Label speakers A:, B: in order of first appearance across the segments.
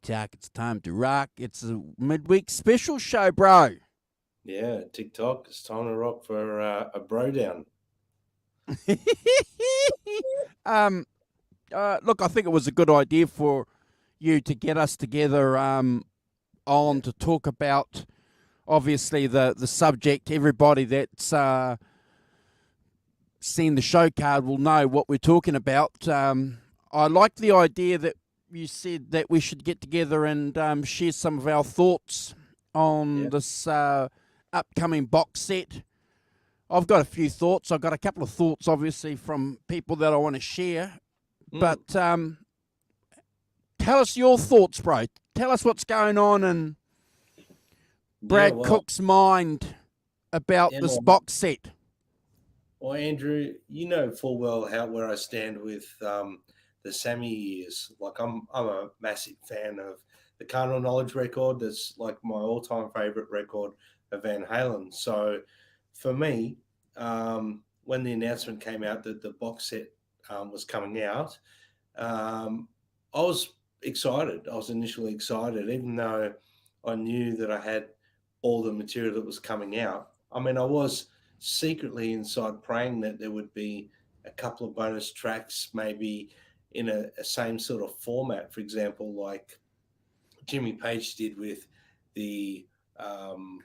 A: TikTok. It's time to rock. It's a midweek special show, bro.
B: Yeah, TikTok. It's time to rock for a bro down.
A: um, Look, I think it was a good idea for you to get us together
B: Yeah,
A: on to talk about, obviously, the subject. Everybody that's seen the show card will know what we're talking about. I like the idea that you said that we should get together and share some of our thoughts on
B: yeah.
A: this upcoming box set. I've got a few thoughts. I've got a couple of thoughts, obviously, from people that I want to share.
B: Mm.
A: But tell us your thoughts, bro. Tell us what's going on in
B: Yeah,
A: Brad
B: well,
A: Cook's mind about
B: yeah,
A: this box set.
B: well, Andrew, you know full well how where I stand with the Sammy years. Like I'm a massive fan of the Carnal Knowledge record. That's like my all-time favorite record of Van Halen. So for me, when the announcement came out that the box set was coming out, um, I was excited. I was initially excited, even though I knew that I had all the material that was coming out. I mean, I was secretly inside praying that there would be a couple of bonus tracks, maybe in a same sort of format. For example, like Jimmy Page did with the um,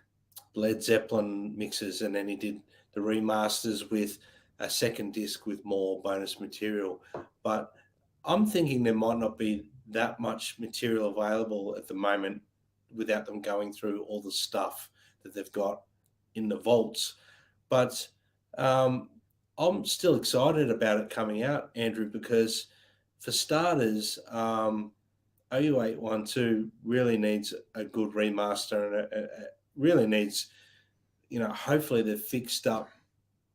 B: Led Zeppelin mixes, and then he did the remasters with a second disc with more bonus material. But I'm thinking there might not be that much material available at the moment without them going through all the stuff that they've got in the vaults. But um, I'm still excited about it coming out, Andrew, because for starters, OU812 really needs a good remaster and really needs, hopefully they've fixed up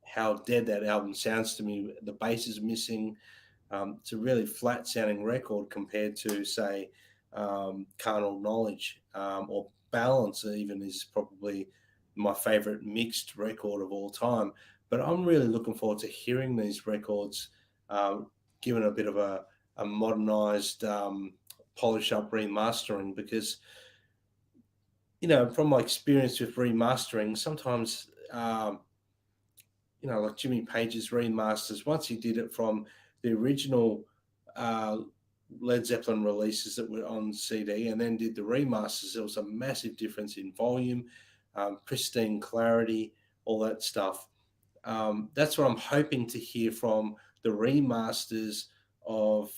B: how dead that album sounds to me. The bass is missing. It's a really flat sounding record compared to, say, Carnal Knowledge or Balance, even is probably my favorite mixed record of all time. But I'm really looking forward to hearing these records given a bit of a modernized, polish up remastering because, from my experience with remastering, sometimes, like Jimmy Page's remasters, once he did it from the original uh, Led Zeppelin releases that were on CD and then did the remasters, there was a massive difference in volume, pristine clarity, all that stuff. That's what I'm hoping to hear from the remasters of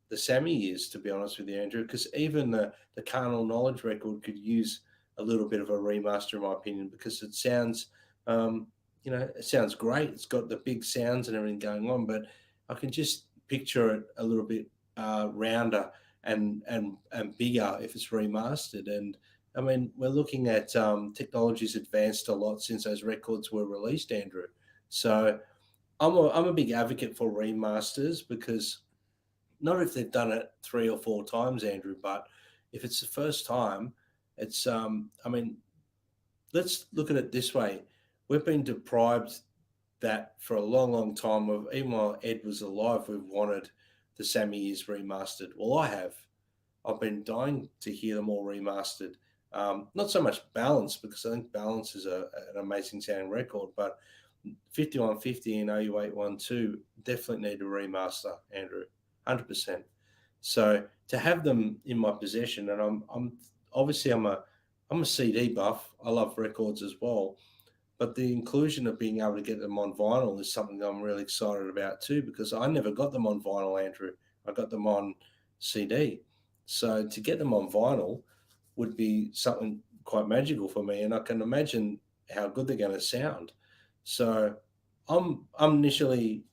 B: the Sammy years, to be honest with you, Andrew, because even the Carnal Knowledge record could use a little bit of a remaster, in my opinion, because it sounds, um, it sounds great. It's got the big sounds and everything going on, but I can just picture it a little bit rounder and bigger if it's remastered. And I mean, we're looking at technology's advanced a lot since those records were released, Andrew. So I'm a big advocate for remasters because not if they've done it 3 or 4 times, Andrew, but if it's the first time, it's I mean, let's look at it this way. We've been deprived that for a long, long time. Of even while Ed was alive, we've wanted the Sammy years remastered. Well, I have. I've been dying to hear them all remastered. Not so much Balance because I think Balance is an amazing sounding record, but 5150 and OU812 definitely need a remaster, Andrew, 100%. So to have them in my possession, and I'm obviously I'm a CD buff. I love records as well, but the inclusion of being able to get them on vinyl is something that I'm really excited about too, because I never got them on vinyl, Andrew. I got them on CD. So to get them on vinyl would be something quite magical for me, and I can imagine how good they're going to sound. So I'm initially,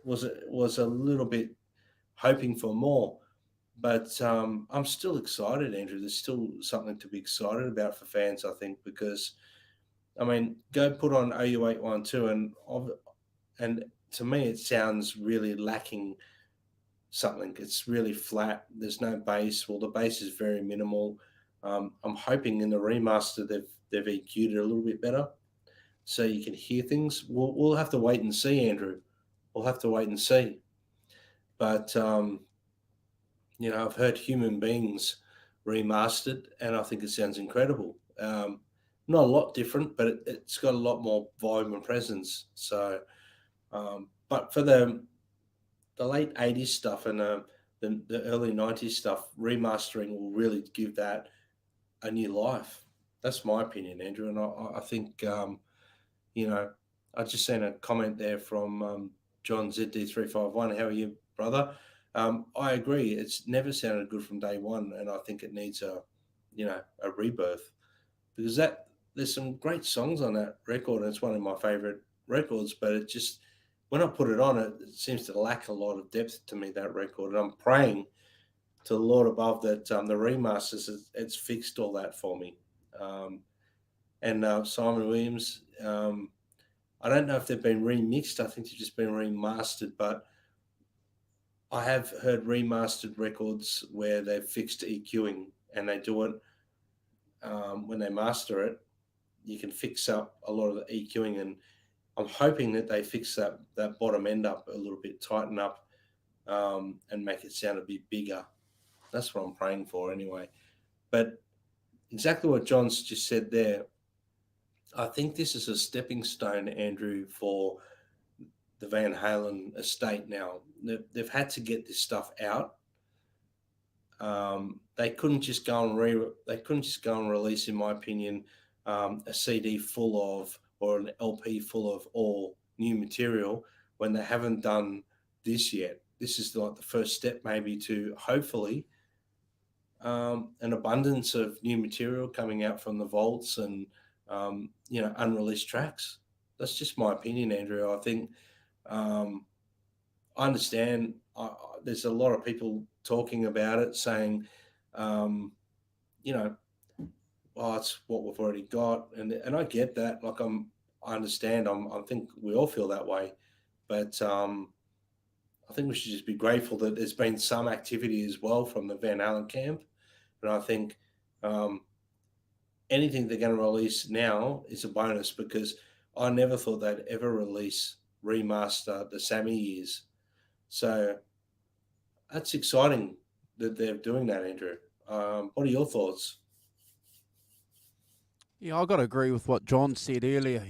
B: was a little bit hoping for more, but I'm still excited, Andrew. There's still something to be excited about for fans, I think, because I mean, go put on OU812 and to me it sounds really lacking something. It's really flat. There's no bass. Well, the bass is very minimal. I'm hoping in the remaster they've EQ'd it a little bit better so you can hear things. We'll have to wait and see, Andrew. We'll have to wait and see. But I've heard human beings remastered, and I think it sounds incredible. Not a lot different, but it's got a lot more volume and presence. So, but for the late '80s stuff and the early '90s stuff, remastering will really give that a new life. That's my opinion, Andrew, and I think you know, I just seen a comment there from John ZD351. How are you, brother? I agree. It's never sounded good from day one, and I think it needs a rebirth because there's some great songs on that record, and it's one of my favorite records. But it just when I put it on, it seems to lack a lot of depth to me, that record. And I'm praying to the Lord above that the remasters it's fixed all that for me. Um, and Simon Williams. I don't know if they've been remixed. I think they've just been remastered, but I have heard remastered records where they've fixed EQing and they do it when they master it. You can fix up a lot of the EQing, and I'm hoping that they fix that bottom end up a little bit, tighten up, and make it sound a bit bigger. That's what I'm praying for, anyway. But exactly what John's just said there. I think this is a stepping stone, Andrew, for the Van Halen estate now. They've had to get this stuff out. They couldn't just go and release, in my opinion, a CD full of or an LP full of all new material when they haven't done this yet. This is like the first step, maybe, to hopefully an abundance of new material coming out from the vaults and unreleased tracks. That's just my opinion, Andrew. I think I understand. There's a lot of people talking about it, saying, oh, it's what we've already got, and I get that. Like I understand. I think we all feel that way, but I think we should just be grateful that there's been some activity as well from the Van Halen camp, and I think anything they're going to release now is a bonus because I never thought they'd ever remaster the Sammy years. So that's exciting that they're doing that, Andrew. What are your thoughts?
A: Yeah, I've got to agree with what John said earlier.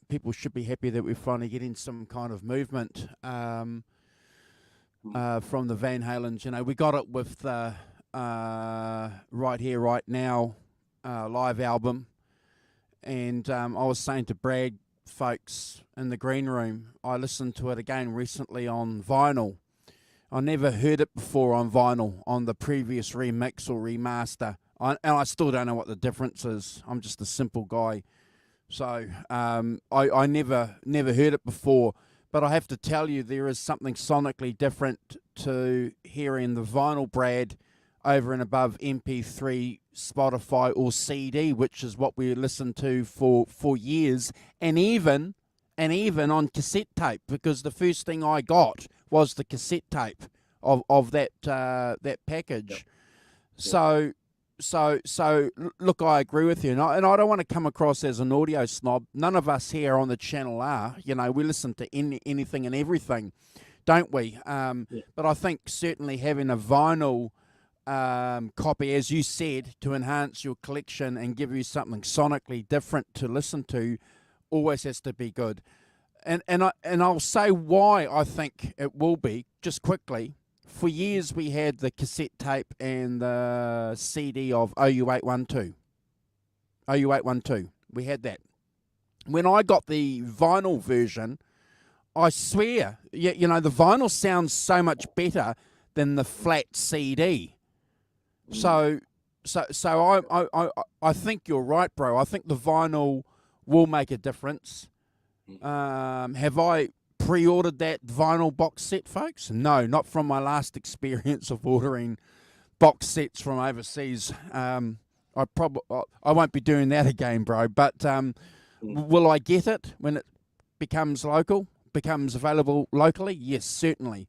A: People should be happy that we're finally getting some kind of movement from the Van Halens. We got it with the Right Here, Right Now live album. And I was saying to Brad, folks, in the green room, I listened to it again recently on vinyl. I never heard it before on vinyl, on the previous remix or remaster. And I still don't know what the difference is. I'm just a simple guy. So I never heard it before. But I have to tell you, there is something sonically different to hearing the vinyl, Brad, over and above MP3, Spotify, or CD, which is what we listened to for years, and even on cassette tape, because the first thing I got was the cassette tape of that package. Yep. So look, I agree with you, and I don't want to come across as an audio snob. None of us here on the channel are. We listen to anything and everything, don't we? Yeah. But I think certainly having a vinyl copy, as you said, to enhance your collection and give you something sonically different to listen to, always has to be good. And I'll say why I think it will be, just quickly. For years we had the cassette tape and the CD of OU812. OU812. We had that. When I got the vinyl version, I swear, the vinyl sounds so much better than the flat CD. So I think you're right, bro. I think the vinyl will make a difference. Have I pre-ordered that vinyl box set, folks? No, not from my last experience of ordering box sets from overseas. I won't be doing that again, bro. But will I get it when it becomes available locally? Yes, certainly.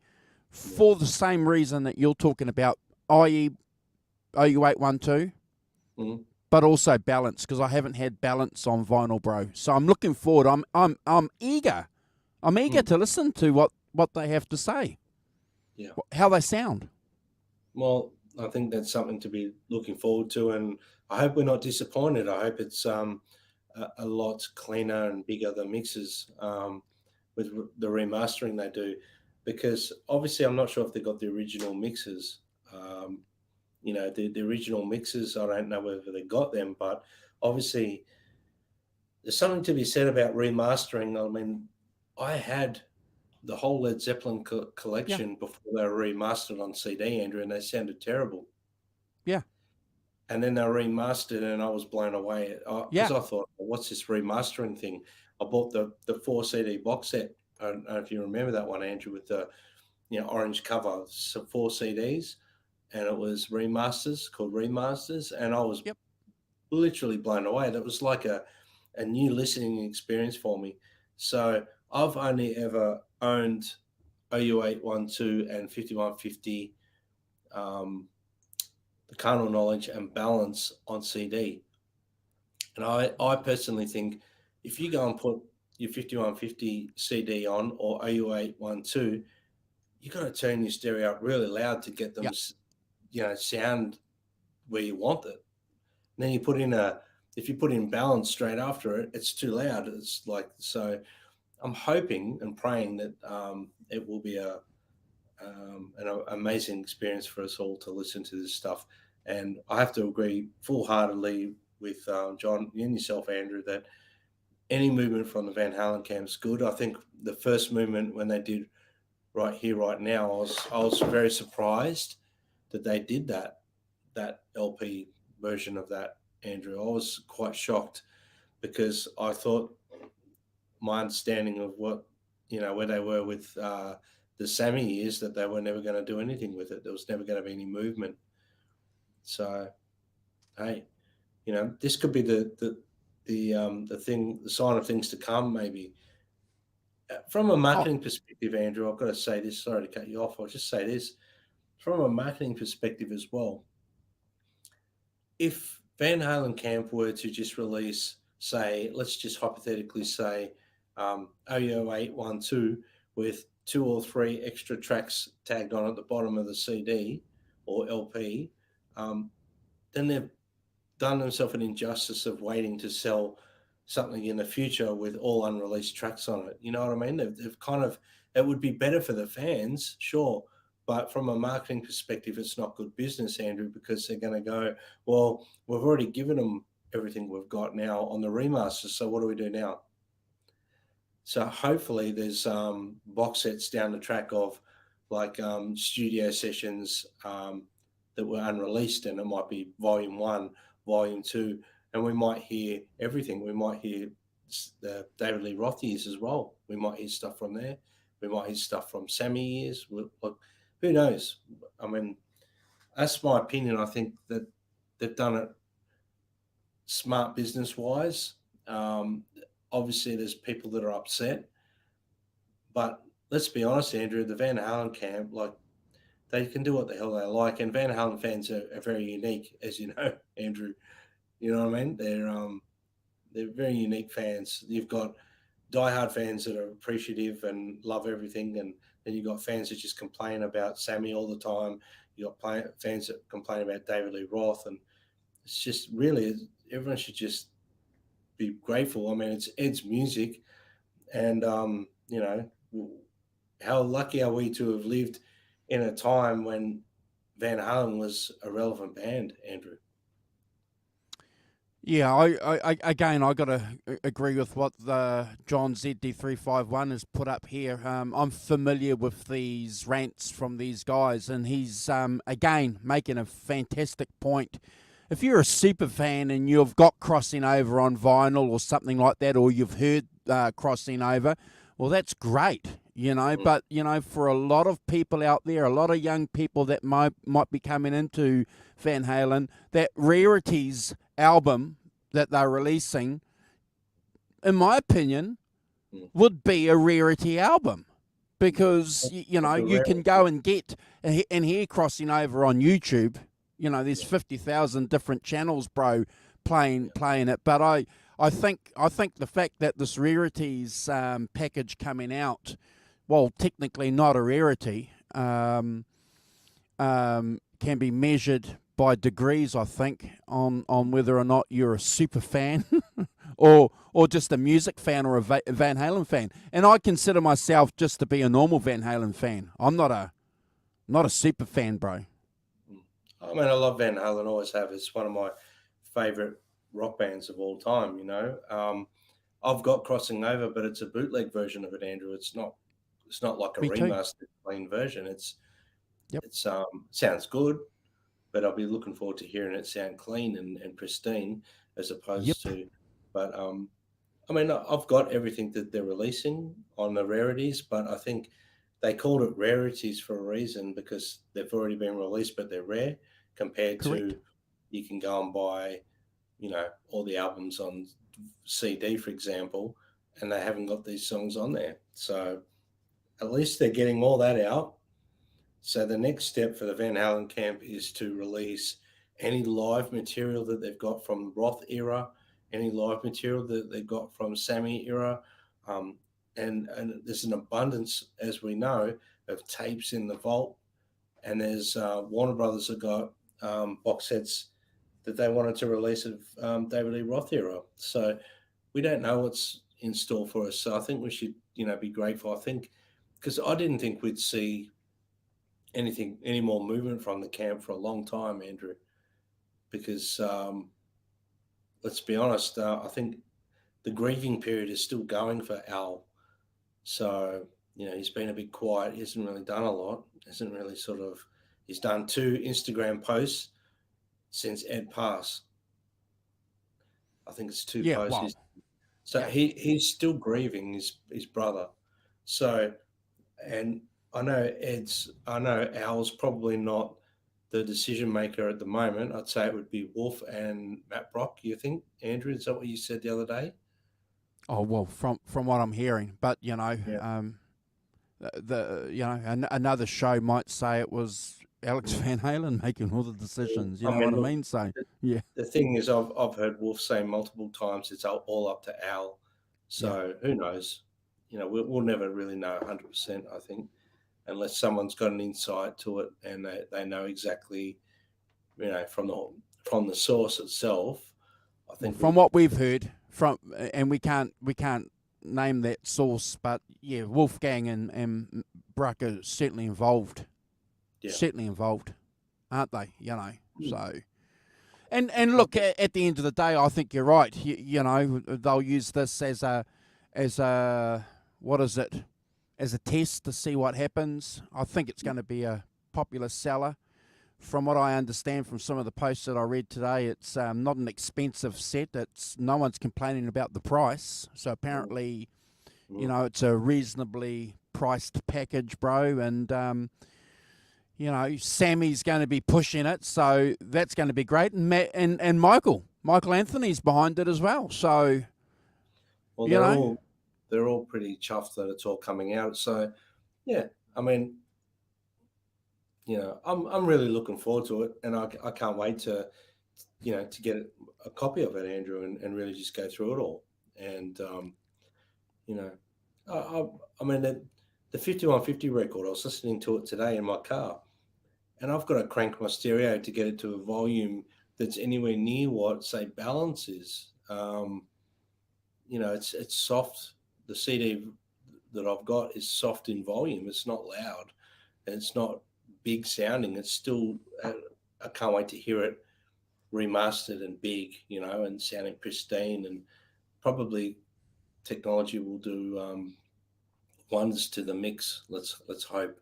A: For the same reason that you're talking about, i.e. OU812, but also balance, because I haven't had balance on vinyl, bro. So I'm looking forward. I'm eager. I'm eager to listen to what they have to say.
B: Yeah.
A: How they sound.
B: Well, I think that's something to be looking forward to, and I hope we're not disappointed. I hope it's a lot cleaner and bigger the mixes with the remastering they do, because obviously I'm not sure if they got the original mixes. The original mixes, I don't know whether they got them, but obviously there's something to be said about remastering. I mean, I had the whole Led Zeppelin
A: Yeah,
B: collection before they were remastered on CD, Andrew, and they sounded terrible.
A: yeah,
B: And then they were remastered, and I was blown away because
A: yeah.
B: I thought, well, "What's this remastering thing?" I bought the 4 CD box set. I don't know if you remember that one, Andrew, with the orange cover, so 4 CDs, and it was remasters called remasters, and I was
A: Yep.
B: literally blown away. That was like a new listening experience for me. So I've only ever owned OU812 and 5150, um, the Carnal Knowledge and Balance on CD. And I personally think if you go and put your 5150 CD on or OU812, you got to turn your stereo up really loud to get them,
A: Yep.
B: sound where you want it. And then if you put in balance straight after it, it's too loud. It's like, so I'm hoping and praying that it will be an amazing experience for us all to listen to this stuff. And I have to agree full heartedly with John and yourself, Andrew, that any movement from the Van Halen camp is good. I think the first movement when they did Right Here, Right Now, I was very surprised that they did that LP version of that, Andrew. I was quite shocked because I thought my understanding of where they were with the Sammy years, that they were never going to do anything with it. There was never going to be any movement. So, hey, this could be the sign of things to come, maybe. From a
A: Oh,
B: marketing perspective, Andrew, I've got to say this. Sorry to cut you off. I'll just say this from a marketing perspective as well. If Van Halen Camp were to just release, say, let's just hypothetically say, OU812 with 2 or 3 extra tracks tagged on at the bottom of the CD or LP, then they've done themselves an injustice of waiting to sell something in the future with all unreleased tracks on it. You know what I mean? They've kind of, it would be better for the fans, sure. But from a marketing perspective, it's not good business, Andrew, because they're going to go, well, we've already given them everything we've got now on the remasters. So what do we do now? So hopefully there's box sets down the track of like studio sessions that were unreleased, and it might be volume 1, volume 2, and we might hear everything. We might hear the David Lee Roth years as well. We might hear stuff from there. We might hear stuff from Sammy years. Look, who knows? I mean, that's my opinion. I think that they've done it smart business wise. Obviously, there's people that are upset, but let's be honest, Andrew. The Van Halen camp, like, they can do what the hell they like, and Van Halen fans are very unique, as you know, Andrew. You know what I mean? They're very unique fans. You've got diehard fans that are appreciative and love everything, and then you've got fans that just complain about Sammy all the time. You got fans that complain about David Lee Roth, and it's just really everyone should just be grateful. I mean, it's Ed's music, and how lucky are we to have lived in a time when Van Halen was a relevant band, Andrew?
A: yeah. Again, I got to agree with what the John ZD351 has put up here. I'm familiar with these rants from these guys, and he's again making a fantastic point. If you're a super fan and you've got Crossing Over on vinyl or something like that, or you've heard Crossing Over, well, that's great,
B: Mm.
A: But, for a lot of people out there, a lot of young people that might be coming into Van Halen, that Rarities album that they're releasing, in my opinion,
B: Mm.
A: would be a rarity album. Because,
B: That's a
A: you
B: rare.
A: can go and get and hear Crossing Over on YouTube. There's
B: Yeah.
A: 50,000 different channels, bro, playing it. But I think the fact that this Rarities package coming out, well, technically not a rarity, can be measured by degrees, I think, on whether or not you're a super fan or just a music fan or a Van Halen fan. And I consider myself just to be a normal Van Halen fan. I'm not a super fan, bro.
B: I mean, I love Van Halen, always have. It's one of my favorite rock bands of all time. I've got Crossing Over, but it's a bootleg version of it, Andrew. It's not like a
A: Me too.
B: remastered clean version.
A: Yep.
B: It's sounds good, but I'll be looking forward to hearing it sound clean and pristine as
A: Yep.
B: opposed to. But I mean, I've got everything that they're releasing on the Rarities, but I think they called it Rarities for a reason because they've already been released, but they're rare compared
A: Correct.
B: to you can go and buy, all the albums on CD, for example, and they haven't got these songs on there. So at least they're getting all that out. So the next step for the Van Halen camp is to release any live material that they've got from Roth era, any live material that they've got from Sammy era, and there's an abundance, as we know, of tapes in the vault. And there's Warner Brothers have got box sets that they wanted to release of David Lee Roth era. So we don't know what's in store for us. So I think we should, be grateful. I think because I didn't think we'd see any more movement from the camp for a long time, Andrew. Because let's be honest, I think the grieving period is still going for Al. So he's been a bit quiet. He hasn't really done a lot. Hasn't really he's done 2 Instagram posts since Ed passed. I think it's 2
A: Yeah.
B: posts.
A: Wow.
B: So
A: Yeah.
B: he's still grieving his brother. So, and I know Al's probably not the decision maker at the moment. I'd say it would be Wolf and Matt Brock. You think, Andrew? Is that what you said the other day?
A: Oh well, from what I'm hearing, but
B: Yeah.
A: another show might say it was Alex Van Halen making all the decisions. You
B: I
A: know
B: mean,
A: what I
B: look,
A: mean? So yeah,
B: the thing is, I've heard Wolf say multiple times it's all up to Al.
A: yeah.
B: So who knows? We'll never really know 100%. I think unless someone's got an insight to it and they know exactly, from the source itself. I think
A: From what we've heard and we can't name that source, but yeah, Wolfgang and Bruck are certainly involved.
B: Yeah.
A: Certainly involved, aren't they?
B: Mm.
A: So. And look, at the end of the day, I think you're right. They'll use this as a what is it? As a test to see what happens. I think it's going to be a popular seller. From what I understand from some of the posts that I read today, it's not an expensive set. No one's complaining about the price. So apparently, it's a reasonably priced package, bro. And Sammy's going to be pushing it, so that's going to be great. And Michael Anthony's behind it as well. So,
B: they're all pretty chuffed that it's all coming out. So, yeah, I mean, I'm really looking forward to it, and I can't wait to get a copy of it, Andrew, and really just go through it all. And I mean the 5150 record. I was listening to it today in my car. And I've got to crank my stereo to get it to a volume that's anywhere near what, say, balance is. It's soft. The CD that I've got is soft in volume. It's not loud, and it's not big sounding. It's still. I can't wait to hear it remastered and big, and sounding pristine. And probably technology will do wonders to the mix. Let's hope.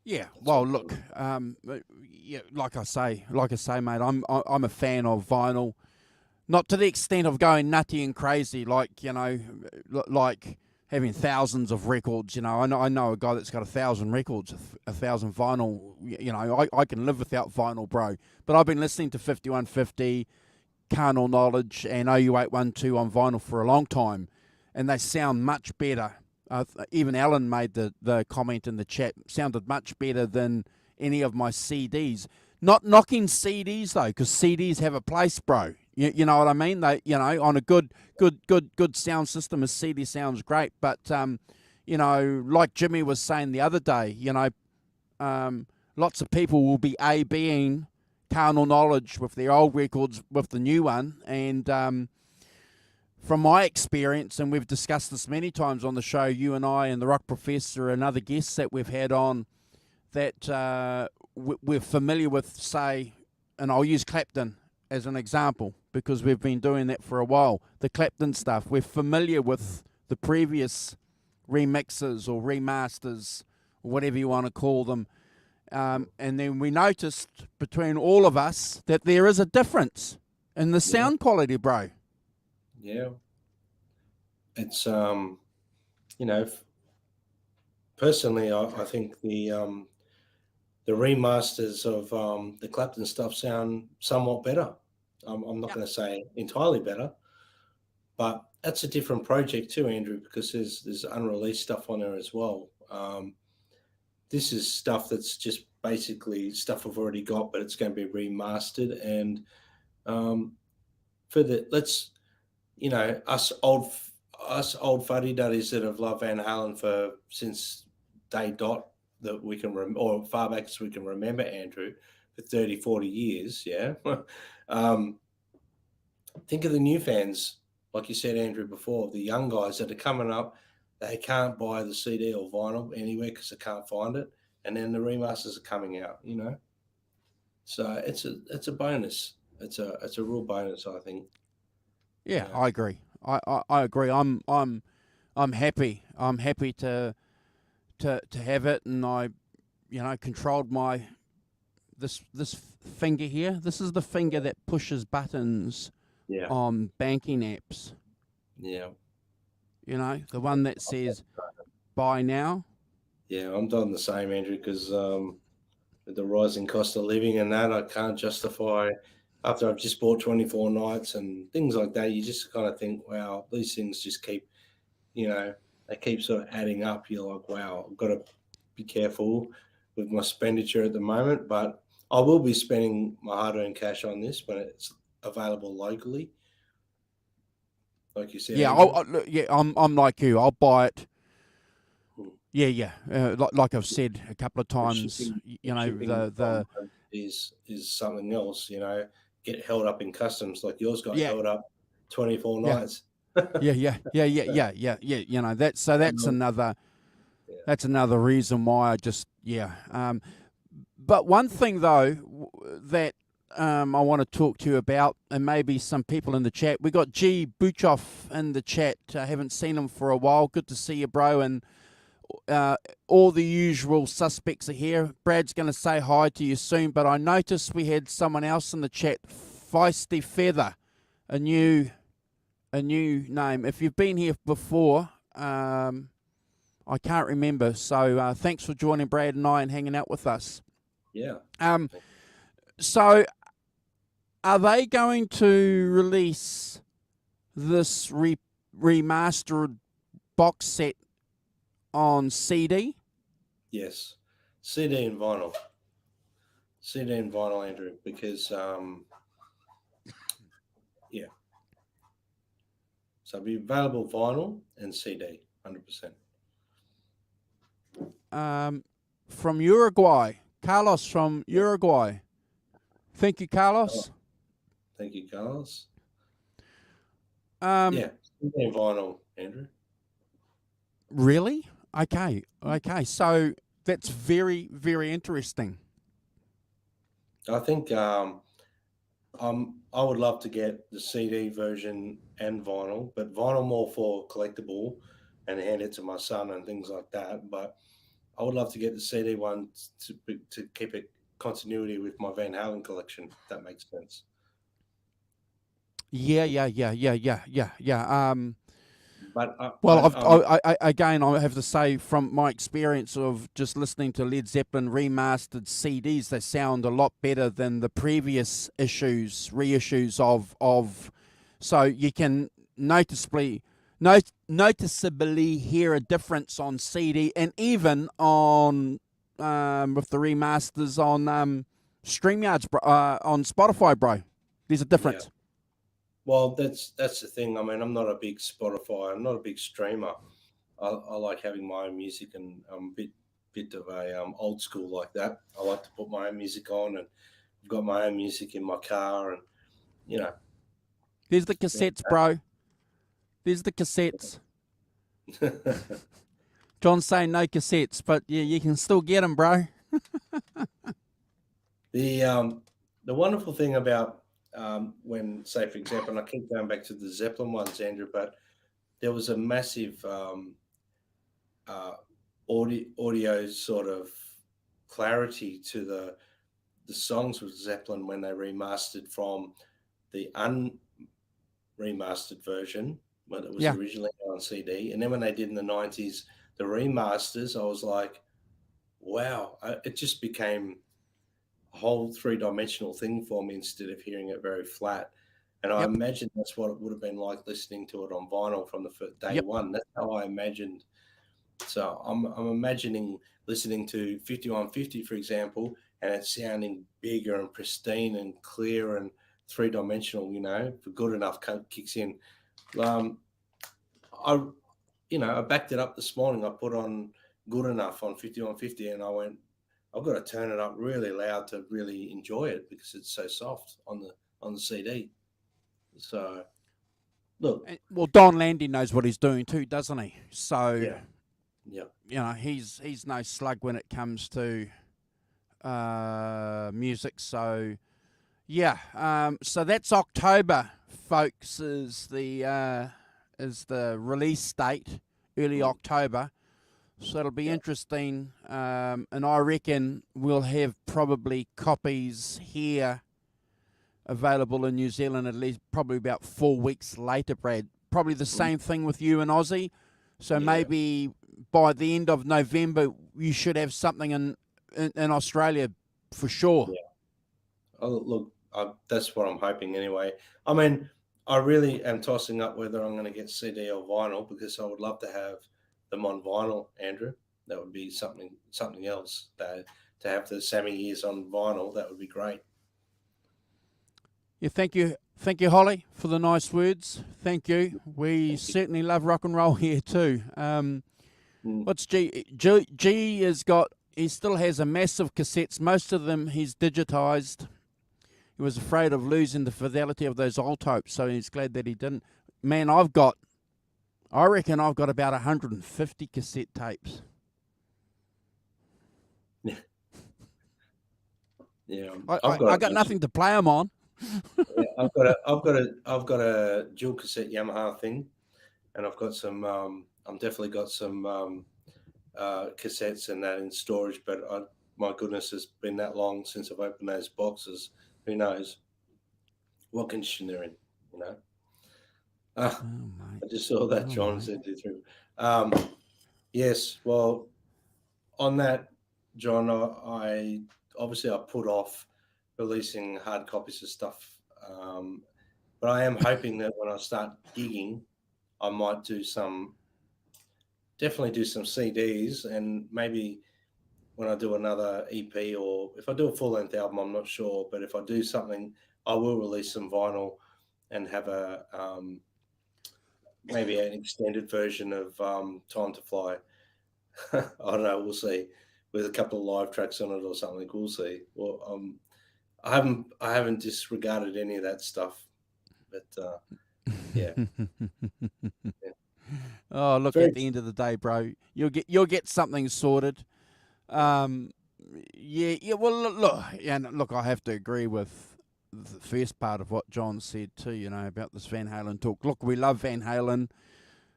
A: Yeah, well, look, yeah, like I say, mate, I'm a fan of vinyl, not to the extent of going nutty and crazy, like like having thousands of records. I know a guy that's got 1,000 records, 1,000 vinyl. I can live without vinyl, bro. But I've been listening to 5150, Carnal Knowledge, and OU812 on vinyl for a long time, and they sound much better. Even Alan made the comment in the chat. Sounded much better than any of my CDs. Not knocking CDs though, because CDs have a place, bro. You know what I mean? They, on a good sound system, a CD sounds great. But like Jimmy was saying the other day, lots of people will be A-Bing carnal knowledge with their old records with the new one. And from my experience, and we've discussed this many times on the show, you and I and the Rock Professor and other guests that we've had on, that we're familiar with, say, and I'll use Clapton as an example because we've been doing that for a while, the Clapton stuff. We're familiar with the previous remixes or remasters, or whatever you want to call them. And then we noticed between all of us that there is a difference in the sound quality, bro.
B: Yeah. It's, personally, I think the remasters of the Clapton stuff sound somewhat better. I'm not going to say entirely better, but that's a different project too, Andrew, because there's unreleased stuff on there as well. This is stuff that's just basically stuff I've already got, but it's going to be remastered. And for the us old fuddy duddies that have loved Van Halen since day dot that we can or far back as we can remember, Andrew, for 30, 40 years. Yeah. Think of the new fans, like you said, Andrew, before, the young guys that are coming up. They can't buy the CD or vinyl anywhere because they can't find it, and then the remasters are coming out. So it's a bonus. It's a real bonus, I think.
A: Yeah, I agree. I agree. I'm happy. I'm happy to have it, and I, controlled my this finger here. This is the finger that pushes buttons on banking apps.
B: Yeah.
A: The one that says buy now.
B: Yeah, I'm doing the same, Andrew, because with the rising cost of living and that, I can't justify, after I've just bought 24 nights and things like that, you just kind of think, wow, these things just keep, they keep sort of adding up. You're like, wow, I've got to be careful with my expenditure at the moment, but I will be spending my hard-earned cash on this when it's available locally. Like you said,
A: Yeah, I'm like you. I'll buy it. Yeah. Like I've said a couple of times,
B: the is something else. Get held up in customs like yours got held up 24 nights.
A: Yeah. That's another reason why I just But one thing though that I want to talk to you about, and maybe some people in the chat. We got G Buchoff in the chat. I haven't seen him for a while. Good to see you, bro. And all the usual suspects are here. Brad's going to say hi to you soon, but I noticed we had someone else in the chat, Feisty Feather, a new name. If you've been here before, I can't remember. So thanks for joining Brad and I and hanging out with us.
B: Yeah.
A: So are they going to release this remastered box set on CD?
B: Yes, CD and vinyl. CD and vinyl, Andrew, because so it'll be available vinyl and CD,
A: 100%. From Uruguay, Carlos from Uruguay. Thank you, Carlos.
B: Thank you, Carlos.
A: Yeah,
B: CD and vinyl, Andrew.
A: Really? Okay. So that's very, very interesting.
B: I think I would love to get the CD version and vinyl, but vinyl more for collectible and hand it to my son and things like that. But I would love to get the CD one to keep it continuity with my Van Halen collection, if that makes sense.
A: Yeah.
B: But
A: again, I have to say, from my experience of just listening to Led Zeppelin remastered CDs, they sound a lot better than the previous reissues of. So you can noticeably hear a difference on CD and even on with the remasters on StreamYards on Spotify, bro. There's a difference.
B: Yeah. Well, that's the thing. I mean, I'm not a big Spotify. I'm not a big streamer. I like having my own music, and I'm a bit bit of a old school like that. I like to put my own music on, and I've got my own music in my car, and you know.
A: There's the cassettes, bro. There's the cassettes. John's saying no cassettes, but yeah, you can still get them, bro.
B: The wonderful thing about when, say, for example, and I keep going back to the Zeppelin ones, Andrew, but there was a massive uh, audio sort of clarity to the songs with Zeppelin when they remastered from the unremastered version when it was
A: Yeah.
B: originally on CD, and then when they did in the 90s the remasters, I was like, wow, it just became a whole three-dimensional thing for me instead of hearing it very flat. And I
A: Yep.
B: imagine that's what it would have been like listening to it on vinyl from the day
A: Yep.
B: one. That's how I imagined. So I'm imagining listening to 5150, for example, and it sounding bigger and pristine and clear and three-dimensional. For good enough kicks in. I I backed it up this morning. I put on good enough on 5150, and I went, I've got to turn it up really loud to really enjoy it because it's so soft on the CD. So look,
A: Well, Don Landy knows what he's doing too, doesn't he? So
B: yeah,
A: he's no slug when it comes to music. So yeah, so that's October, folks. Is the release date, early October. So it'll be interesting, and I reckon we'll have probably copies here available in New Zealand at least probably about 4 weeks later, Brad. Probably the same thing with you and Aussie. So maybe by the end of November, you should have something in Australia for sure.
B: Yeah. Oh, look, that's what I'm hoping anyway. I mean, I really am tossing up whether I'm going to get CD or vinyl because I would love to have them on vinyl, Andrew. That would be something else. To have the Sammy years on vinyl, that would be great.
A: Yeah, thank you, Holly, for the nice words. Thank you. We certainly love rock and roll here too. What's G? G has got. He still has a massive cassettes. Most of them he's digitized. He was afraid of losing the fidelity of those old tapes, so he's glad that he didn't. Man, I reckon I've got about 150 cassette tapes.
B: Yeah,
A: I got nothing to play them on.
B: Yeah, I've got a dual cassette Yamaha thing, and I've got some. I'm definitely got some cassettes and that in storage. But my goodness, it's been that long since I've opened those boxes. Who knows what condition they're in? You know. I just saw that John said through. Yes, well, on that, John, I obviously I put off releasing hard copies of stuff, but I am hoping that when I start gigging, I might definitely do some CDs, and maybe when I do another EP or if I do a full length album, I'm not sure, but if I do something, I will release some vinyl and have a maybe an extended version of Time to Fly. I don't know. We'll see. With a couple of live tracks on it or something. We'll see. Well, I haven't disregarded any of that stuff, but yeah.
A: Oh, look! At the end of the day, bro, you'll get something sorted. Yeah. Well, look. I have to agree with the first part of what John said too. About this Van Halen talk. Look, we love Van Halen.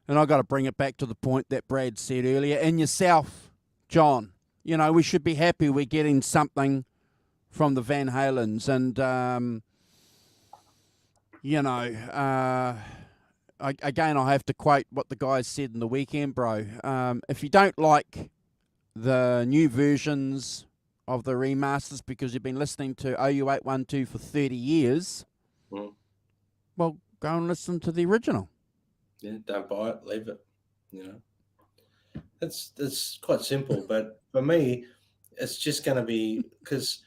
A: And I got to bring it back to the point that Brad said earlier. And yourself, John, we should be happy we're getting something from the Van Halens. And, again, I have to quote what the guys said in the weekend, bro. If you don't like the new versions of the remasters because you've been listening to OU812 for 30 years, well, go and listen to the original.
B: Yeah, don't buy it, leave it. That's quite simple. But for me, it's just going to be because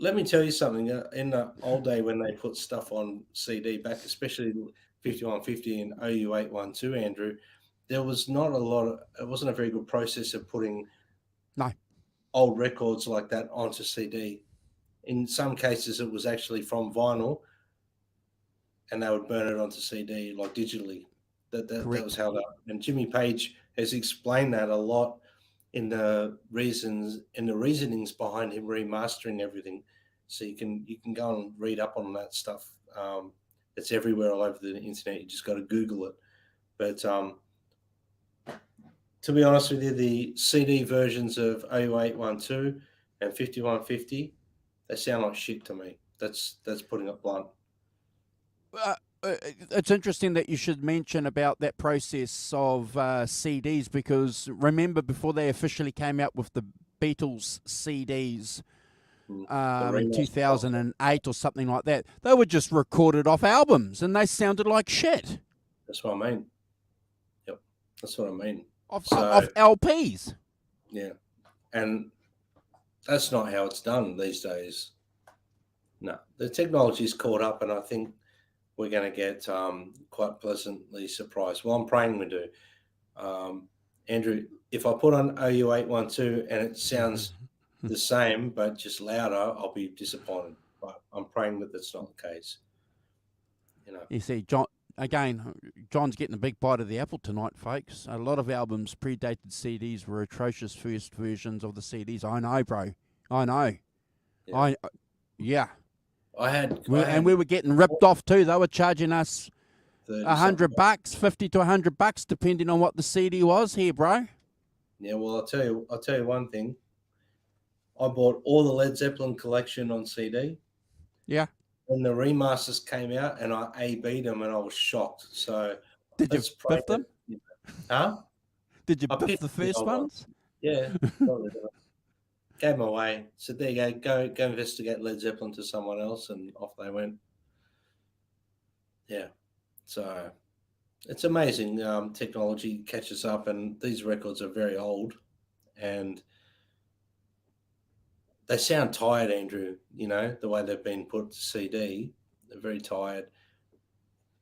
B: let me tell you something. In the old day when they put stuff on CD back, especially 5150 and OU812, Andrew, there was not a lot of. It wasn't a very good process of putting
A: No.
B: old records like that onto CD. In some cases, it was actually from vinyl, and they would burn it onto CD, like digitally. That was
A: Correct.
B: held up. And Jimmy Page has explained that a lot in the reasonings behind him remastering everything. So you can go and read up on that stuff. It's everywhere all over the internet. You just got to Google it. But to be honest with you, the CD versions of 0812 and 5150, they sound like shit to me. That's putting it blunt.
A: Uh, it's interesting that you should mention about that process of CDs, because remember, before they officially came out with the Beatles CDs
B: The
A: in
B: remaster box.
A: 2008 or something like that, they were just recorded off albums and they sounded like shit.
B: That's what I mean. Yep, that's what I mean.
A: Off
B: So
A: LPs.
B: yeah, and that's not how it's done these days. No, the technology's caught up, and I think we're going to get quite pleasantly surprised. Well, I'm praying we do. Andrew, if I put on OU812 and it sounds the same but just louder, I'll be disappointed. But I'm praying that that's not the case. You know.
A: You see, John, again, John's getting a big bite of the apple tonight, folks. A lot of albums predated CDs were atrocious first versions of the CDs. I know, bro. I know.
B: Yeah.
A: Yeah.
B: I had
A: We were getting ripped off too. They were charging us
B: 30 something.
A: $100, $50 to $100, depending on what the CD was here, bro.
B: Yeah, well, I'll tell you one thing. I bought all the Led Zeppelin collection on CD.
A: Yeah.
B: When the remasters came out, and I A/B'd them, and I was shocked. So
A: Did you
B: let's pray
A: biff them?
B: that, huh?
A: Did you
B: I
A: biff
B: picked
A: the
B: the
A: first
B: old
A: ones?
B: Yeah, gave them away. So there you go. Go investigate Led Zeppelin to someone else, and off they went. Yeah. So it's amazing. Technology catches up, and these records are very old, and they sound tired, Andrew. You know, the way they've been put to CD, they're very tired.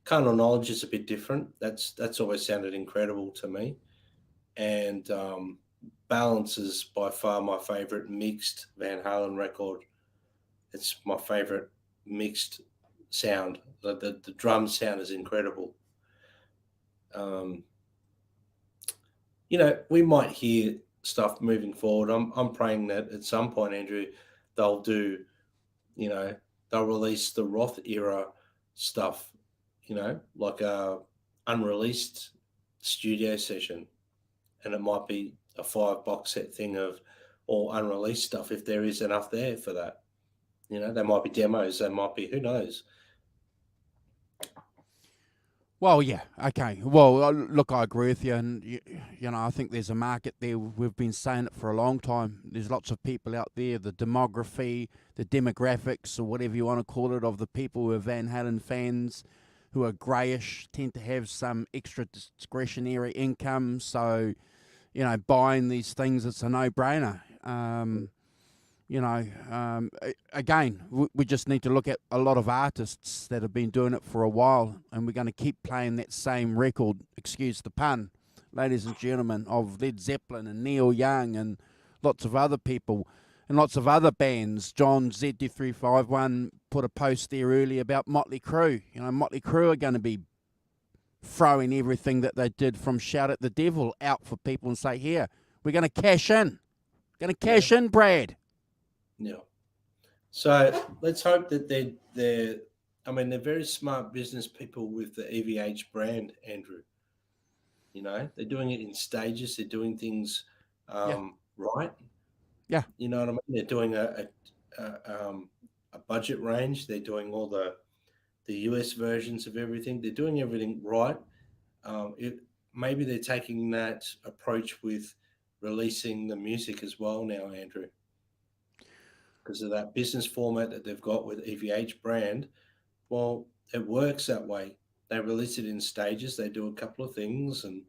B: Carnal Knowledge is a bit different. That's always sounded incredible to me, and Balance is by far my favorite mixed Van Halen record. It's my favorite mixed sound. The drum sound is incredible. Um, we might hear stuff moving forward. I'm praying that at some point, Andrew, they'll do, you know, they'll release the Roth era stuff, like a unreleased studio session, and it might be a 5 box set thing of all unreleased stuff if there is enough there for that. There might be demos, there might be, who knows.
A: Well, yeah, okay. Well, look, I agree with you, and I think there's a market there. We've been saying it for a long time. There's lots of people out there, the demography, the demographics, or whatever you want to call it, of the people who are Van Halen fans, who are greyish, tend to have some extra discretionary income. So, buying these things, it's a no-brainer. Again, we just need to look at a lot of artists that have been doing it for a while, and we're going to keep playing that same record, excuse the pun, ladies and gentlemen, of Led Zeppelin and Neil Young and lots of other people and lots of other bands. John ZD351 put a post there earlier about Motley Crue. Motley Crue are going to be throwing everything that they did from Shout at the Devil out for people and say, here, we're going to cash in. Going to cash in, Brad.
B: Yeah. So let's hope that they're very smart business people with the EVH brand, Andrew. They're doing it in stages. They're doing things right.
A: Yeah.
B: You know what I mean? They're doing a budget range. They're doing all the US versions of everything. They're doing everything right. Maybe they're taking that approach with releasing the music as well now, Andrew, because of that business format that they've got with EVH brand. Well, it works that way. They release it in stages. They do a couple of things, and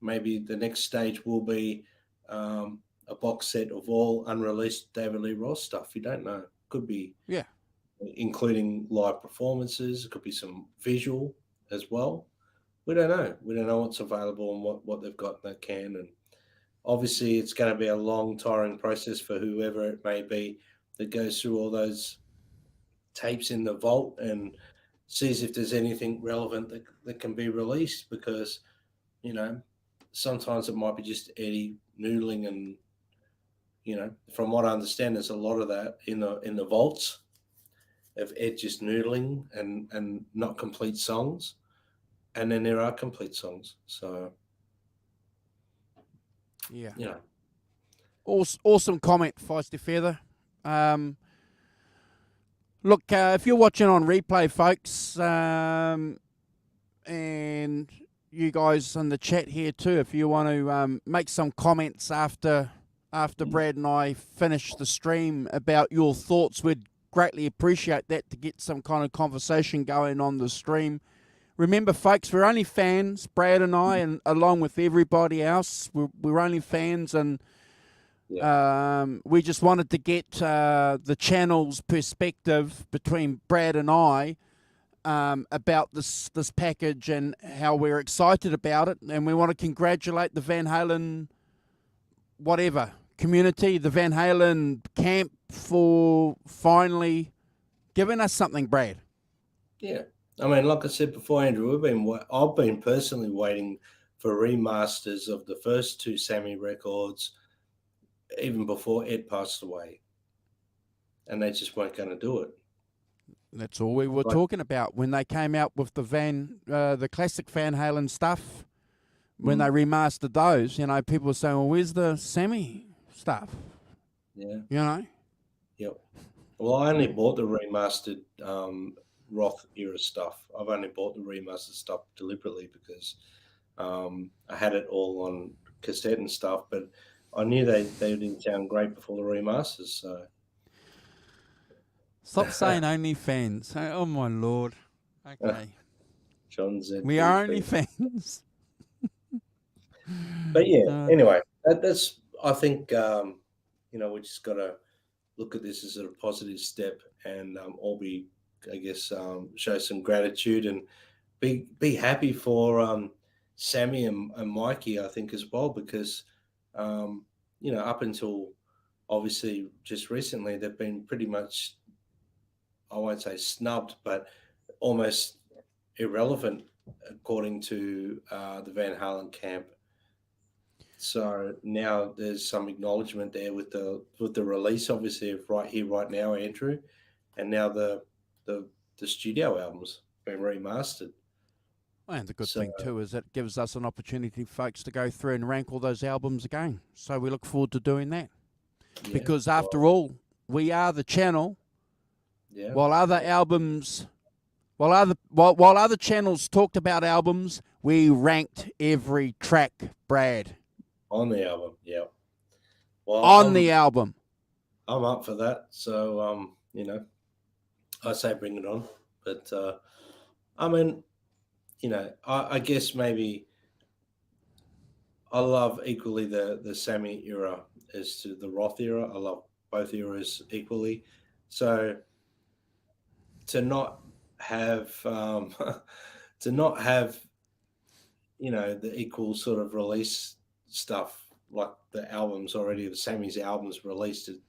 B: maybe the next stage will be a box set of all unreleased David Lee Roth stuff. You don't know. Could be, including live performances. It could be some visual as well. We don't know. We don't know what's available and what they've got in that can, and obviously it's going to be a long, tiring process for whoever it may be that goes through all those tapes in the vault and sees if there's anything relevant that can be released, because sometimes it might be just Eddie noodling, and from what I understand, there's a lot of that in the vaults of Ed just noodling and not complete songs, and then there are complete songs. So
A: Yeah.
B: you know,
A: Awesome comment, Feisty Feather. Look, if you're watching on replay, folks, and you guys in the chat here too, if you want to make some comments after Brad and I finish the stream about your thoughts, we'd greatly appreciate that to get some kind of conversation going on the stream. Remember, folks, we're only fans, Brad and I, and along with everybody else, we're only fans, and we just wanted to get the channel's perspective between Brad and I about this package and how we're excited about it, and we want to congratulate the Van Halen community, the Van Halen camp, for finally giving us something, Brad.
B: Yeah. I mean, like I said before, Andrew, I've been personally waiting for remasters of the first two Sammy records, even before Ed passed away, and they just weren't going to do it.
A: That's all we were talking about when they came out with the classic Van Halen stuff. When they remastered those, people were saying, "Well, where's the Sammy stuff?"
B: Yeah. Yep. Well, I only bought the remastered Roth era stuff. I've only bought the remastered stuff deliberately because I had it all on cassette and stuff, but I knew they didn't sound great before the remasters. So
A: stop saying only fans. Oh my lord. Okay.
B: John Z.
A: We are only fans.
B: But yeah, anyway, that's I think we just got to look at this as a positive step, and all be, I guess, show some gratitude and be happy for Sammy and Mikey, I think, as well, because up until obviously just recently, they've been pretty much, I won't say snubbed, but almost irrelevant according to the Van Halen camp. So now there's some acknowledgement there with the release, obviously, of Right Here, Right Now, Andrew, and now the studio albums been remastered.
A: And the good thing too is it gives us an opportunity, folks, to go through and rank all those albums again. So we look forward to doing that, because after all, we are the channel.
B: Yeah.
A: While other albums, while other channels talked about albums, we ranked every track, Brad.
B: On the album, yeah. Well,
A: on the album.
B: I'm up for that. So, I say bring it on. But, I mean, I guess maybe I love equally the Sammy era as to the Roth era. I love both eras equally. So to not have the equal sort of release stuff, like the albums already, the Sammy's albums released, it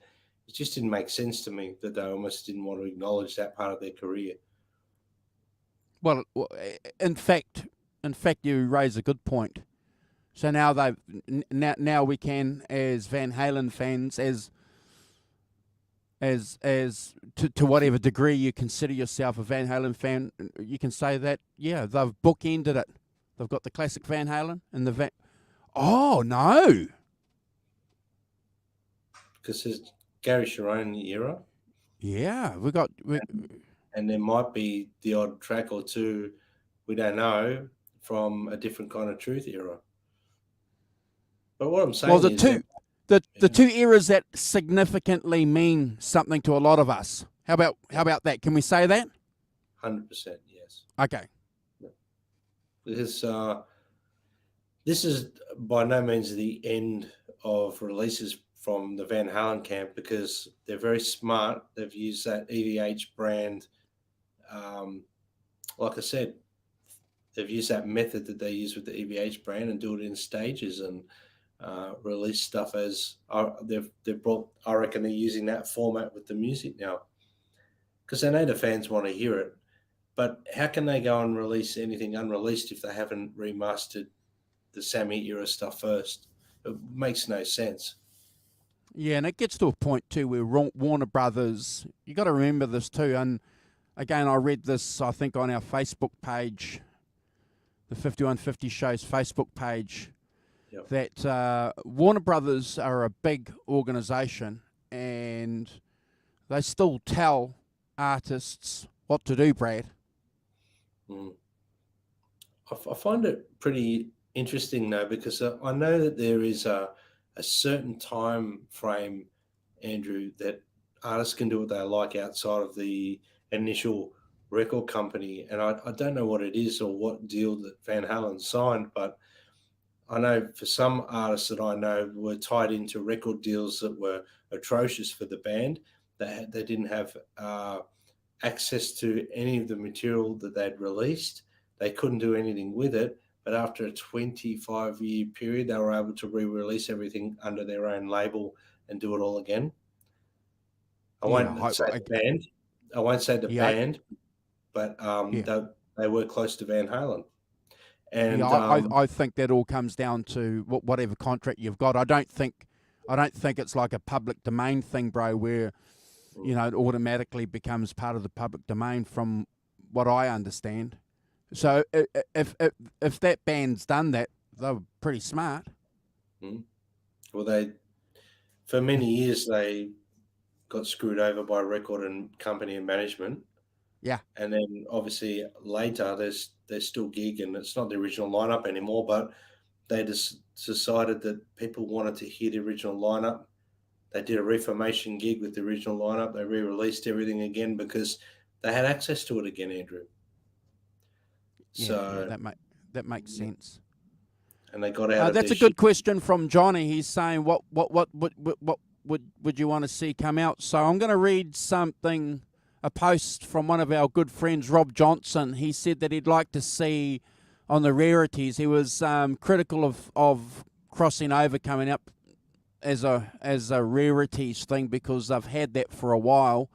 B: just didn't make sense to me that they almost didn't want to acknowledge that part of their career.
A: Well, in fact, you raise a good point. So now we can, as Van Halen fans, as to whatever degree you consider yourself a Van Halen fan, you can say that they've bookended it. They've got the classic Van Halen and the Van. Oh no!
B: Because it's Gary Sharon era.
A: Yeah,
B: and there might be the odd track or two, we don't know, from a different kind of Truth era. But what I'm saying is
A: the two eras that significantly mean something to a lot of us. How about that? Can we say that?
B: 100%, yes.
A: Okay.
B: Because this is by no means the end of releases from the Van Halen camp, because they're very smart. They've used that EVH brand. Like I said, they've used that method that they use with the EVH brand and do it in stages. And release stuff as they've brought. I reckon they're using that format with the music now because they know the fans want to hear it. But how can they go and release anything unreleased if they haven't remastered the Sammy era stuff first? It makes no sense.
A: Yeah, and it gets to a point too where Warner Brothers. You got to remember this too. And again, I read this, I think, on our Facebook page, the 5150 Show's Facebook page,
B: Yep.
A: that Warner Brothers are a big organisation and they still tell artists what to do, Brad.
B: I find it pretty interesting though, because I know that there is a certain time frame, Andrew, that artists can do what they like outside of the initial record company. And I don't know what it is or what deal that Van Halen signed, but I know for some artists that I know were tied into record deals that were atrocious for the band. They didn't have access to any of the material that they'd released. They couldn't do anything with it. But after a 25-year period, they were able to re-release everything under their own label and do it all again. I won't say the band. I won't say the band, but they were close to Van Halen. And
A: I think that all comes down to whatever contract you've got. I don't think it's like a public domain thing, bro, where it automatically becomes part of the public domain from what I understand. So if that band's done that, they were pretty smart.
B: Well, for many years they got screwed over by record and company and management.
A: Yeah.
B: And then obviously later they're still gigging. It's not the original lineup anymore, but they just decided that people wanted to hear the original lineup. They did a reformation gig with the original lineup. They re-released everything again because they had access to it again, Andrew.
A: That makes sense.
B: And they got out.
A: That's a good question from Johnny. He's saying, what would you want to see come out? So I'm going to read a post from one of our good friends, Rob Johnson. He said that he'd like to see on the Rarities. He was critical of crossing over coming up as a Rarities thing because they've had that for a while.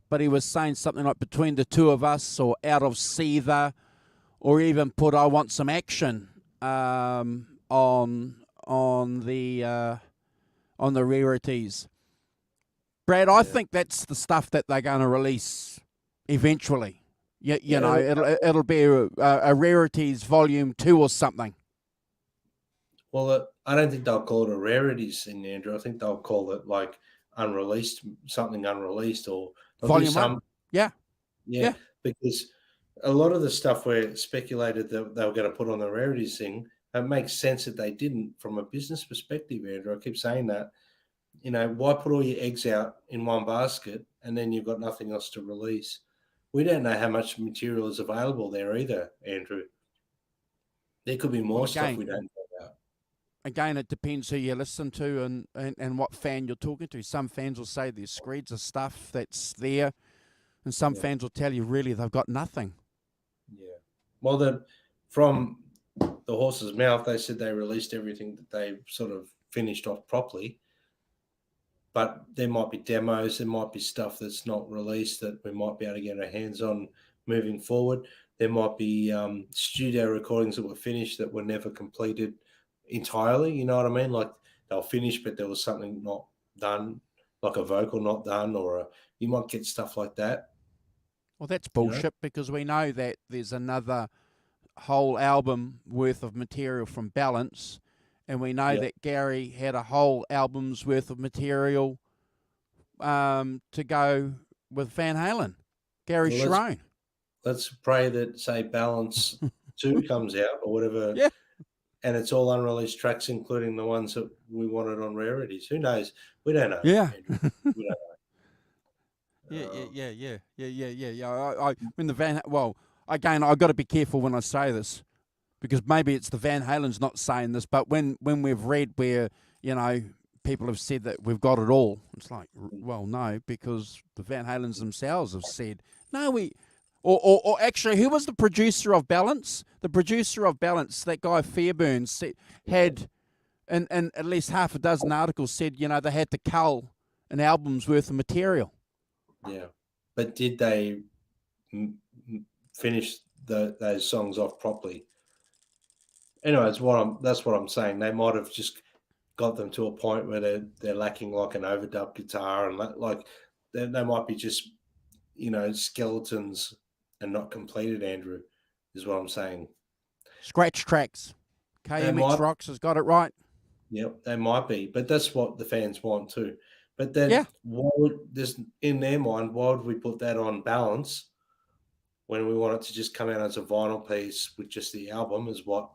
A: But he was saying something like Between the Two of Us or Out of Seether, or even put I Want Some Action on the Rarities. Brad, I think that's the stuff that they're going to release eventually. You know, it'll be a Rarities Volume 2 or something.
B: Well, I don't think they'll call it a Rarities thing, Andrew. I think they'll call it like something unreleased, or
A: Volume 1. Yeah,
B: because a lot of the stuff where speculated that they were going to put on the Rarities thing, it makes sense that they didn't from a business perspective, Andrew. I keep saying that. Why put all your eggs out in one basket and then you've got nothing else to release? We don't know how much material is available there either, Andrew. There could be more stuff we don't know about.
A: Again, it depends who you listen to and what fan you're talking to. Some fans will say there's screeds of stuff that's there, and some fans will tell you really they've got nothing.
B: Yeah. Well, from the horse's mouth, they said they released everything that they sort of finished off properly. But there might be demos, there might be stuff that's not released that we might be able to get our hands on moving forward. There might be studio recordings that were finished that were never completed entirely. You know what I mean? Like they'll finish, but there was something not done, like a vocal not done, or you might get stuff like that.
A: Well, that's bullshit because we know that there's another whole album worth of material from Balance. And we know that Gary had a whole album's worth of material to go with Van Halen. Gary Sharon.
B: Let's pray that, say, Balance 2 comes out or whatever.
A: Yeah.
B: And it's all unreleased tracks, including the ones that we wanted on Rarities. Who knows? We don't know.
A: Yeah.
B: We don't know.
A: Yeah. Again, I've got to be careful when I say this, because maybe it's the Van Halen's not saying this, but when we've read where, people have said that we've got it all, it's like, well, no, because the Van Halens themselves have said, no, or actually, who was the producer of Balance? The producer of Balance, that guy Fairburn, had and at least half a dozen articles said, you know, they had to cull an album's worth of material.
B: Yeah, but did they finish those songs off properly? Anyway, that's what I'm saying. They might have just got them to a point where they're lacking like an overdub guitar, and like they might be just, you know, skeletons and not completed. Andrew, is what I'm saying.
A: Scratch tracks.
B: They
A: KMX
B: might,
A: Rocks has got it right.
B: yep, they might be, but that's what the fans want too. But then,
A: Yeah.
B: why would this in their mind? Why would we put that on balance when we want it to just come out as a vinyl piece with just the album? Is what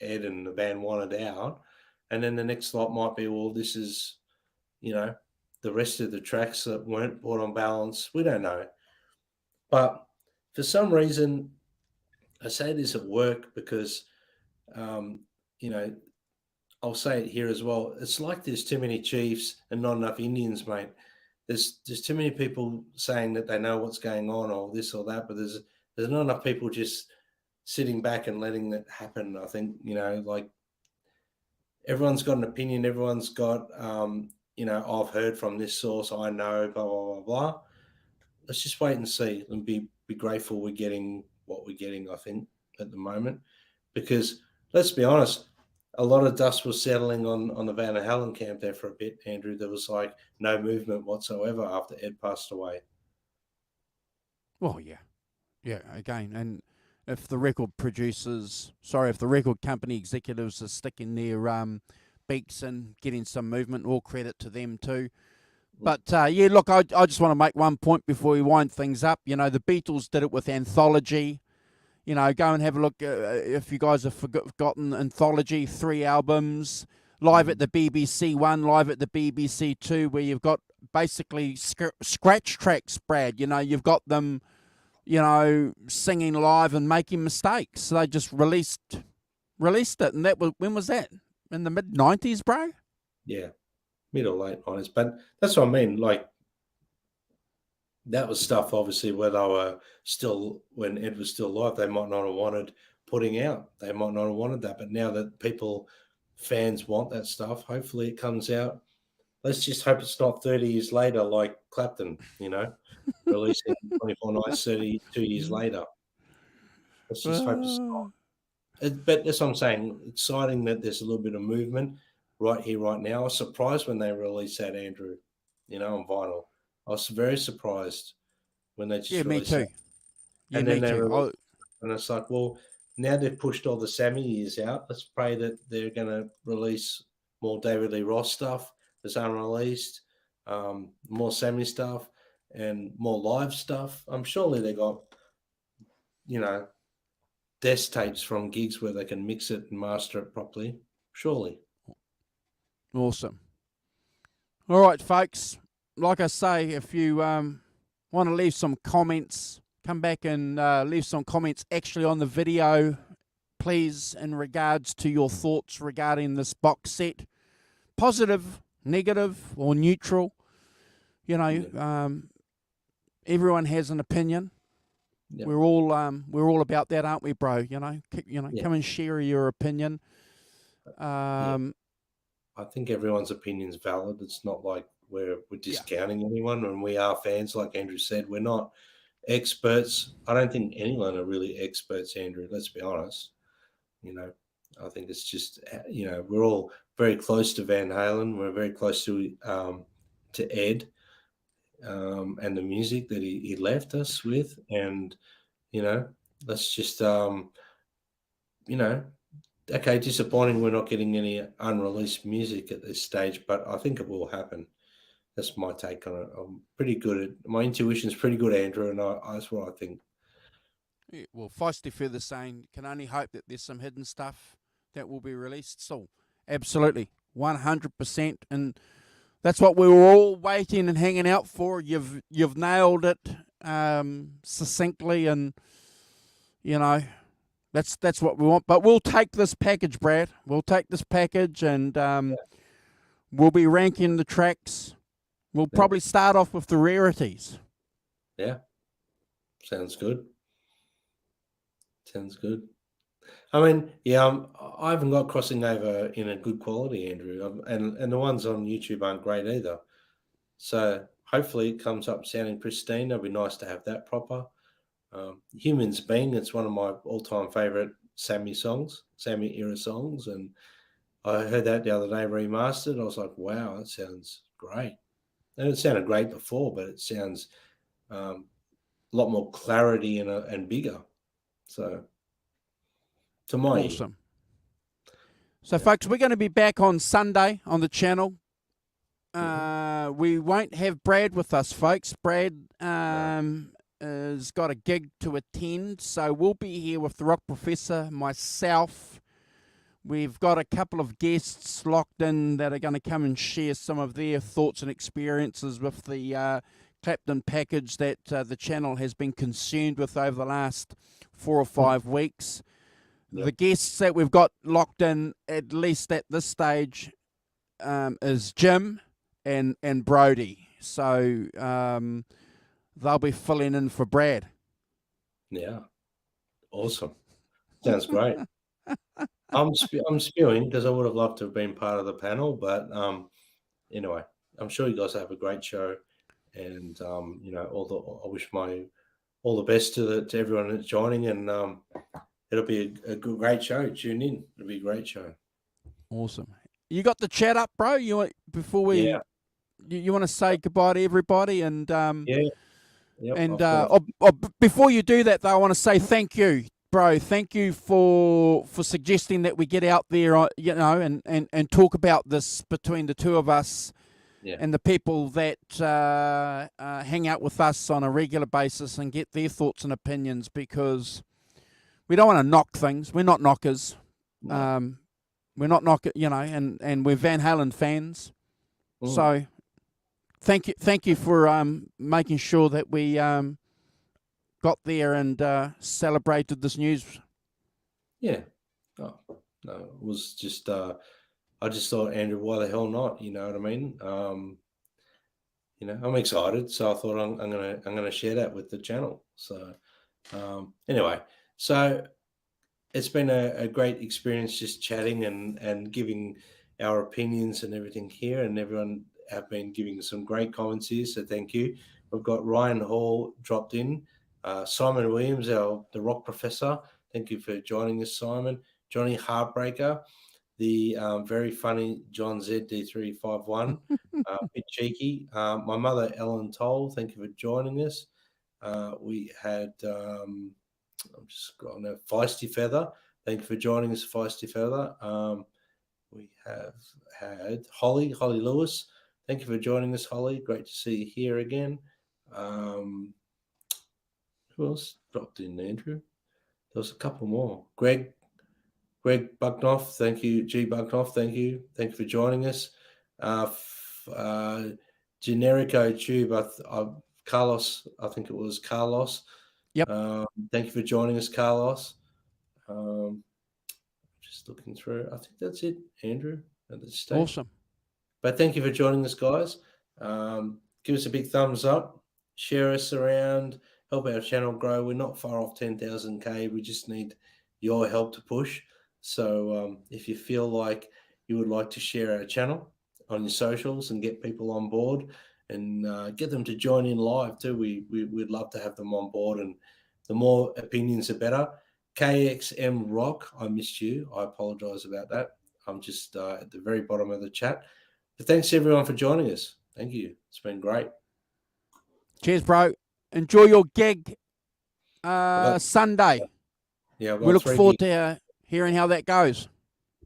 B: Ed and the band wanted out, and then the next lot might be, well, this is, you know, the rest of the tracks that weren't put on balance. We don't know, but for some reason, I say this at work because, um, you know, I'll say it here as well. It's like there's too many chiefs and not enough Indians, mate. There's too many people saying that they know what's going on or this or that, but there's not enough people just sitting back and letting that happen. I think, you know, like everyone's got an opinion. Everyone's got, you know, I've heard from this source. I know, blah blah blah blah. Let's just wait and see and be grateful we're getting what we're getting. I think at the moment, because let's be honest, a lot of dust was settling on the Van Halen camp there for a bit, Andrew. There was like no movement whatsoever after Ed passed away.
A: Well, yeah. Yeah, again, and if the record producers, sorry, if the record company executives are sticking their beaks and getting some movement, all credit to them too. But yeah, look, I just want to make one point before we wind things up. You know, the Beatles did it with Anthology. You know, go and have a look if you guys have forgotten Anthology, 3 albums, live at the BBC 1, live at the BBC 2, where you've got basically scratch tracks, Brad. You know, you've got them, you know, singing live and making mistakes. So they just released it, and that was, when was that? In the mid-90s, bro?
B: Yeah, mid or late 90s. But that's what I mean. Like, that was stuff, obviously, where they were still, when Ed was still alive, they might not have wanted putting out. They might not have wanted that. But now that fans want that stuff, hopefully it comes out. Let's just hope it's not 30 years later like Clapton, you know, releasing 24 Nights 32 years later. Let's just hope it's not. But that's what I'm saying. Exciting that there's a little bit of movement right here, right now. I was surprised when they released that, Andrew, you know, on vinyl. I was very surprised when they just
A: Yeah, me
B: released that.
A: too. Yeah,
B: And then
A: me
B: they
A: too.
B: released, and it's like, well, now they've pushed all the Sammy years out. Let's pray that they're going to release more David Lee Roth stuff that's unreleased, more Sammy stuff, and more live stuff. I'm surely they got, you know, desk tapes from gigs where they can mix it and master it properly. Surely.
A: Awesome. All right, folks. Like I say, if you want to leave some comments, come back and leave some comments actually on the video, please, in regards to your thoughts regarding this box set. Positive, negative, or neutral. You know, everyone has an opinion.
B: Yep.
A: We're all about that, aren't we, bro? You know,
B: Yeah.
A: come and share your opinion.
B: I think everyone's opinion is valid. It's not like we're discounting anyone, and we are fans. Like Andrew said, we're not experts. I don't think anyone are really experts, Andrew. Let's be honest. You know, I think it's just, you know, we're all very close to Van Halen. We're very close to Ed, and the music that he left us with, and you know, let's just you know, okay, disappointing we're not getting any unreleased music at this stage, but I think it will happen. That's my take on it. I'm pretty good at my intuition's pretty good, Andrew, and that's what I think.
A: Yeah, well, Feisty further saying, can only hope that there's some hidden stuff that will be released. So, absolutely, 100%, and that's what we were all waiting and hanging out for. You've nailed it succinctly, and you know that's what we want. But we'll take this package, Brad. We'll take this package, and we'll be ranking the tracks. We'll probably start off with the rarities.
B: Yeah, sounds good. Sounds good. I mean, yeah, I haven't got Crossing Over in a good quality, Andrew, and the ones on YouTube aren't great either. So hopefully it comes up sounding pristine. It'll be nice to have that proper. Humans Being, it's one of my all-time favorite Sammy songs, Sammy era songs, and I heard that the other day remastered. I was like, wow, that sounds great. And it sounded great before, but it sounds a lot more clarity and bigger. So, to my ear.
A: Awesome. So, folks, we're going to be back on Sunday on the channel. We won't have Brad with us, folks. Brad has got a gig to attend, so we'll be here with the Rock Professor, myself. We've got a couple of guests locked in that are going to come and share some of their thoughts and experiences with the Clapton package that the channel has been consumed with over the last 4 or 5 weeks.
B: Yep.
A: The guests that we've got locked in, at least at this stage, is Jim and Brody. So they'll be filling in for Brad.
B: Yeah. Awesome. Sounds great. I'm spewing because I would have loved to have been part of the panel, but anyway, I'm sure you guys have a great show, and I wish all the best to everyone that's joining, and it'll be a great show. Tune in; it'll be a great show.
A: Awesome. You got the chat up, bro? You want you want to say goodbye to everybody, and
B: Yep,
A: and before you do that, though, I want to say thank you. Bro, thank you for suggesting that we get out there, and talk about this between the two of us and the people that hang out with us on a regular basis and get their thoughts and opinions, because we don't want to knock things. We're not knockers.
B: No.
A: We're not and we're Van Halen fans. So thank you for making sure that we got there and celebrated this news.
B: Yeah. Oh, no, it was just I just thought, Andrew, why the hell not? You know what I mean? I'm excited, so I thought I'm gonna share that with the channel. So anyway, so it's been a great experience just chatting and giving our opinions and everything here, and everyone have been giving some great comments here, so thank you. We've got Ryan Hall dropped in. Simon Williams, the Rock Professor, thank you for joining us, Simon. Johnny Heartbreaker, the very funny John ZD351, a bit cheeky. My mother, Ellen Toll, thank you for joining us. We had, I'm just scrolling now, Feisty Feather, thank you for joining us, Feisty Feather. We have had Holly Lewis, thank you for joining us, Holly. Great to see you here again. Who else dropped in, Andrew? There was a couple more. Greg Bucknoff, thank you. G Bucknoff, thank you. Thank you for joining us. Generico Tube, Carlos, I think it was Carlos.
A: Yep.
B: Thank you for joining us, Carlos. Just looking through. I think that's it, Andrew, at this stage.
A: Awesome.
B: But thank you for joining us, guys. Give us a big thumbs up. Share us around. Help our channel grow. We're not far off 10,000K. We just need your help to push. So if you feel like you would like to share our channel on your socials and get people on board and get them to join in live too, we'd love to have them on board. And the more opinions, the better. KXM Rock, I missed you. I apologize about that. I'm just at the very bottom of the chat. But thanks everyone for joining us. Thank you. It's been great.
A: Cheers, bro. Enjoy your gig Sunday.
B: Yeah,
A: we look forward to hearing how that goes.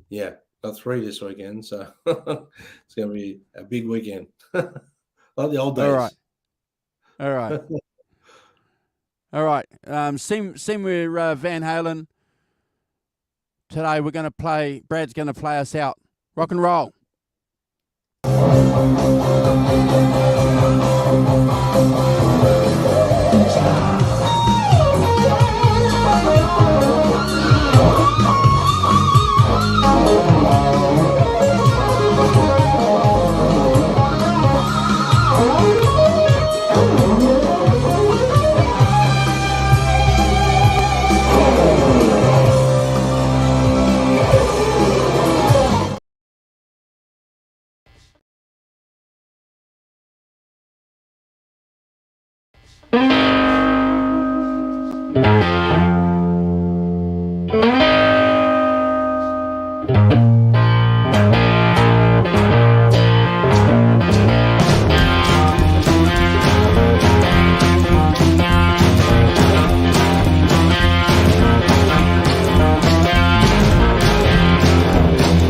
B: Yeah, got 3 this weekend, so it's going to be a big weekend. Like the old days.
A: All right. All right. Same with Van Halen. Today we're going to play, Brad's going to play us out. Rock and roll.